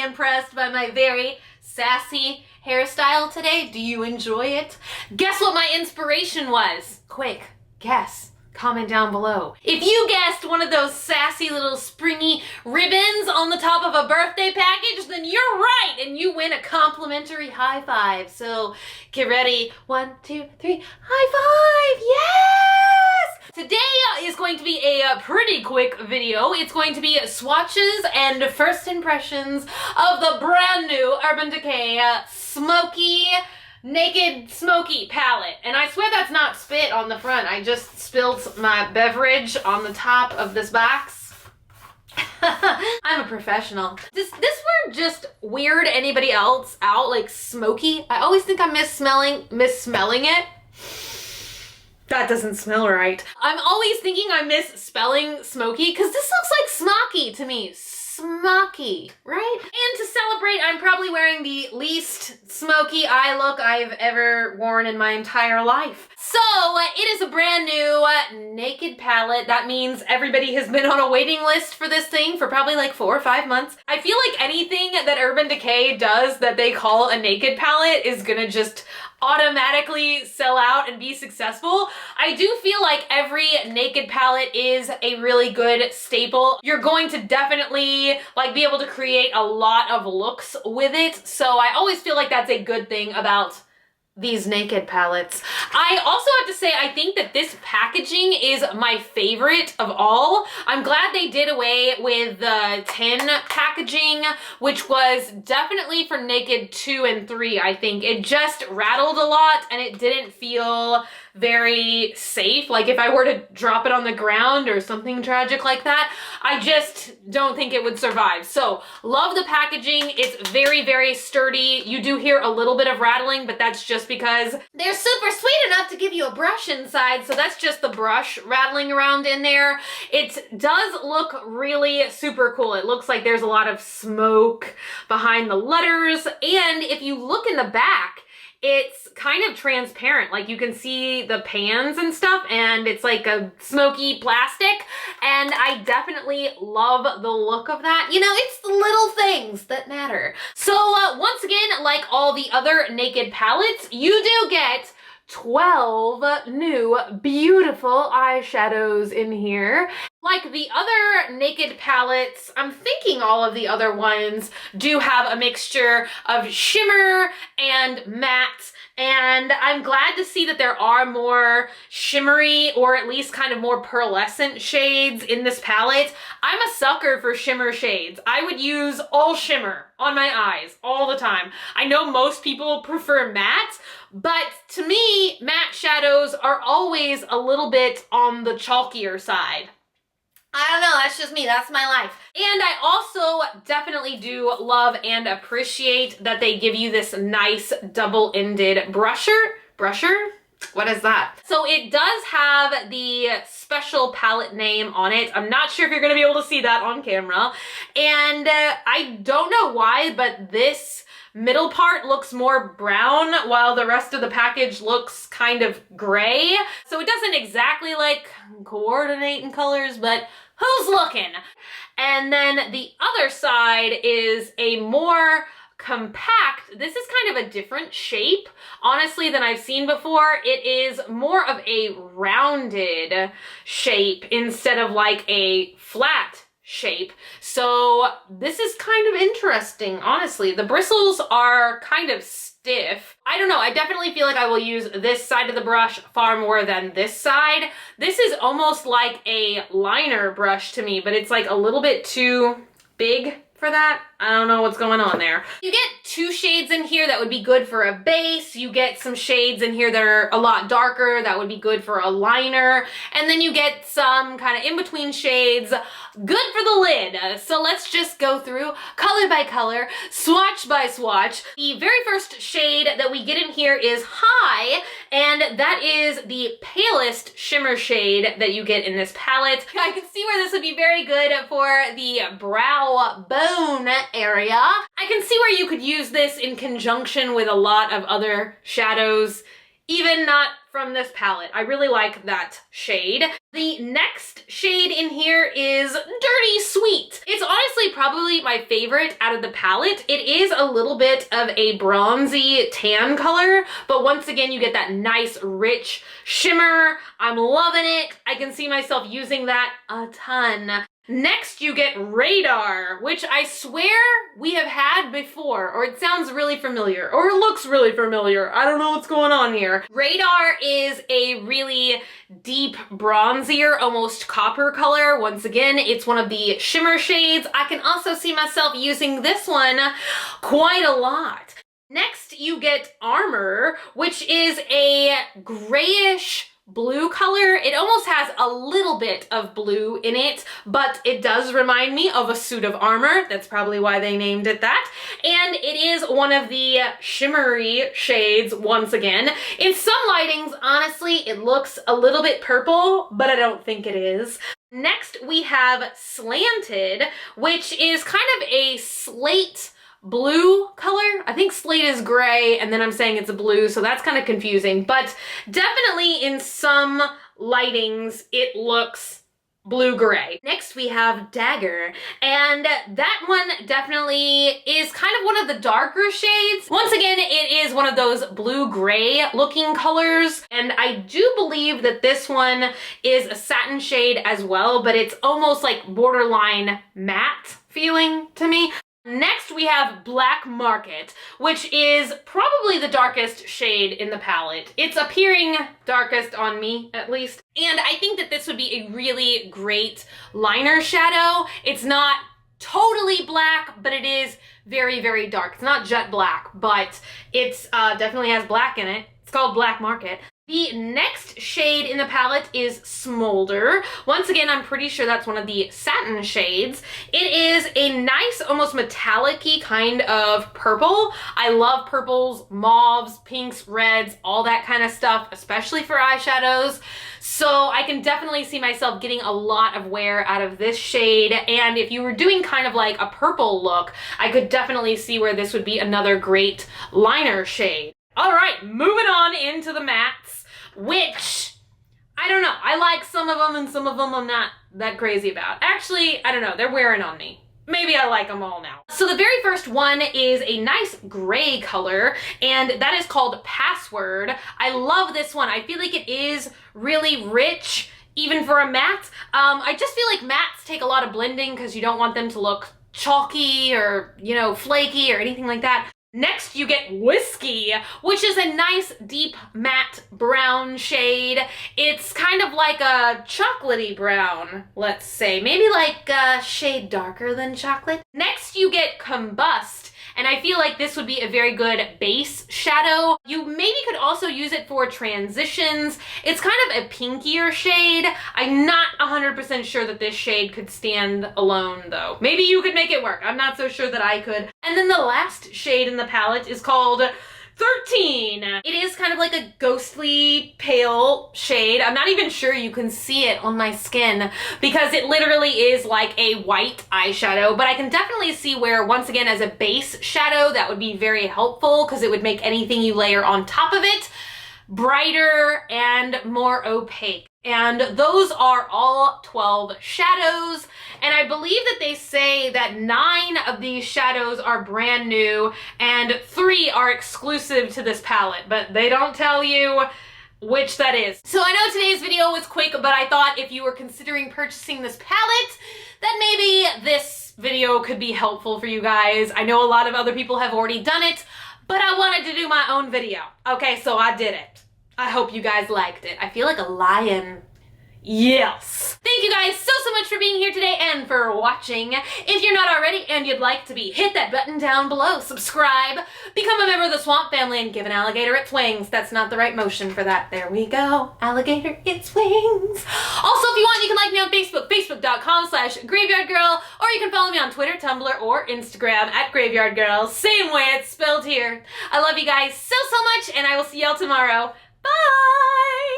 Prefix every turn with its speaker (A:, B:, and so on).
A: impressed by my very sassy hairstyle today? Do you enjoy it? Guess what my inspiration was? Quick, guess. Comment down below. If you guessed one of those sassy little springy ribbons on the top of a birthday package, then you're right, and you win a complimentary high five. So get ready. 1, 2, 3, high five! Yes! Today is going to be a pretty quick video. It's going to be swatches and first impressions of the brand new Urban Decay Smoky Naked Smoky palette. And I swear that's not spit on the front. I just spilled my beverage on the top of this box. I'm a professional. This word just weird anybody else out, like smoky. I always think I'm missmelling it. That doesn't smell right. I'm always thinking I'm misspelling smoky because this looks like smoky to me. Smoky, right? And to celebrate, I'm probably wearing the least smoky eye look I've ever worn in my entire life. So it is a brand new naked palette. That means everybody has been on a waiting list for this thing for probably like 4 or 5 months. I feel like anything that Urban Decay does that they call a naked palette is gonna just automatically sell out and be successful. I do feel like every naked palette is a really good staple. You're going to definitely like be able to create a lot of looks with it. So I always feel like that's a good thing about these naked palettes. I also have to say, I think that this packaging is my favorite of all. I'm glad they did away with the tin packaging, which was definitely for Naked 2 and 3, I think. It just rattled a lot and it didn't feel very safe. Like if I were to drop it on the ground or something tragic like that, I just don't think it would survive. So love the packaging. It's very, very sturdy. You do hear a little bit of rattling, but that's just because they're super sweet enough to give you a brush inside. So that's just the brush rattling around in there. It does look really super cool. It looks like there's a lot of smoke behind the letters. And if you look in the back, it's kind of transparent, like you can see the pans and stuff, and it's like a smoky plastic, and I definitely love the look of that. You know, it's the little things that matter. So once again, like all the other naked palettes, you do get 12 new beautiful eyeshadows in here. Like the other naked palettes, I'm thinking all of the other ones do have a mixture of shimmer and matte, and I'm glad to see that there are more shimmery or at least kind of more pearlescent shades in this palette. I'm a sucker for shimmer shades. I would use all shimmer on my eyes all the time. I know most people prefer matte, but to me, matte shadows are always a little bit on the chalkier side. I don't know, that's just me, that's my life. And I also definitely do love and appreciate that they give you this nice double-ended brusher? What is that? So it does have the special palette name on it. I'm not sure if you're gonna be able to see that on camera. And I don't know why, but this middle part looks more brown while the rest of the package looks kind of gray. So it doesn't exactly like coordinate in colors, but who's looking? And then the other side is a more compact, this is kind of a different shape, honestly, than I've seen before. It is more of a rounded shape instead of like a flat shape. So this is kind of interesting, honestly. The bristles are kind of stiff. I don't know, I definitely feel like I will use this side of the brush far more than this side. This is almost like a liner brush to me, but it's like a little bit too big for that. I don't know what's going on there. You get 2 shades in here that would be good for a base. You get some shades in here that are a lot darker that would be good for a liner. And then you get some kind of in-between shades good for the lid. So let's just go through color by color, swatch by swatch. The very first shade that we get in here is High, and that is the palest shimmer shade that you get in this palette. I can see where this would be very good for the brow bone area. I can see where you could use this in conjunction with a lot of other shadows, even not from this palette. I really like that shade. The next shade in here is Dirty Sweet. It's honestly probably my favorite out of the palette. It is a little bit of a bronzy tan color, but once again, you get that nice, rich shimmer. I'm loving it. I can see myself using that a ton. Next, you get Radar, which I swear we have had before, or it sounds really familiar, or it looks really familiar. I don't know what's going on here. Radar is a really deep bronzier, almost copper color. Once again, it's one of the shimmer shades. I can also see myself using this one quite a lot. Next, you get Armor, which is a grayish blue color. It almost has a little bit of blue in it, but it does remind me of a suit of armor. That's probably why they named it that. And it is one of the shimmery shades once again. In some lightings, honestly, it looks a little bit purple, but I don't think it is. Next, we have Slanted, which is kind of a slate blue color. I think slate is gray and then I'm saying it's a blue, so that's kind of confusing, but definitely in some lightings it looks blue-gray. Next we have Dagger, and that one definitely is kind of one of the darker shades. Once again, it is one of those blue-gray looking colors, and I do believe that this one is a satin shade as well, but it's almost like borderline matte feeling to me. Next, we have Black Market, which is probably the darkest shade in the palette. It's appearing darkest on me, at least. And I think that this would be a really great liner shadow. It's not totally black, but it is very, very dark. It's not jet black, but it's definitely has black in it. It's called Black Market. The next shade in the palette is Smolder. Once again, I'm pretty sure that's one of the satin shades. It is a nice, almost metallic-y kind of purple. I love purples, mauves, pinks, reds, all that kind of stuff, especially for eyeshadows. So I can definitely see myself getting a lot of wear out of this shade. And if you were doing kind of like a purple look, I could definitely see where this would be another great liner shade. All right, moving on into the mattes, which, I don't know, I like some of them and some of them I'm not that crazy about. Actually, I don't know, they're wearing on me. Maybe I like them all now. So the very first one is a nice gray color, and that is called Password. I love this one. I feel like it is really rich, even for a matte. I just feel like mattes take a lot of blending because you don't want them to look chalky or, you know, flaky or anything like that. Next, you get Whiskey, which is a nice deep matte brown shade. It's kind of like a chocolatey brown, let's say. Maybe like a shade darker than chocolate. Next, you get Combust, and I feel like this would be a very good base shadow. You maybe could also use it for transitions. It's kind of a pinkier shade. I'm not 100% sure that this shade could stand alone though. Maybe you could make it work. I'm not so sure that I could. And then the last shade in the palette is called 13. It is kind of like a ghostly pale shade. I'm not even sure you can see it on my skin because it literally is like a white eyeshadow, but I can definitely see where, once again, as a base shadow, that would be very helpful because it would make anything you layer on top of it brighter and more opaque. And those are all 12 shadows. And I believe that they say that 9 of these shadows are brand new and 3 are exclusive to this palette, but they don't tell you which that is. So I know today's video was quick, but I thought if you were considering purchasing this palette, that maybe this video could be helpful for you guys. I know a lot of other people have already done it, but I wanted to do my own video. Okay, so I did it. I hope you guys liked it. I feel like a lion. Yes. Thank you guys so much for being here today and for watching. If you're not already and you'd like to be, hit that button down below, subscribe, become a member of the Swamp Family, and give an alligator its wings. That's not the right motion for that. There we go. Alligator its wings. Also, if you want, you can like me on Facebook, facebook.com/graveyardgirl, or you can follow me on Twitter, Tumblr, or Instagram @graveyardgirl. Same way it's spelled here. I love you guys so much, and I will see y'all tomorrow. Bye!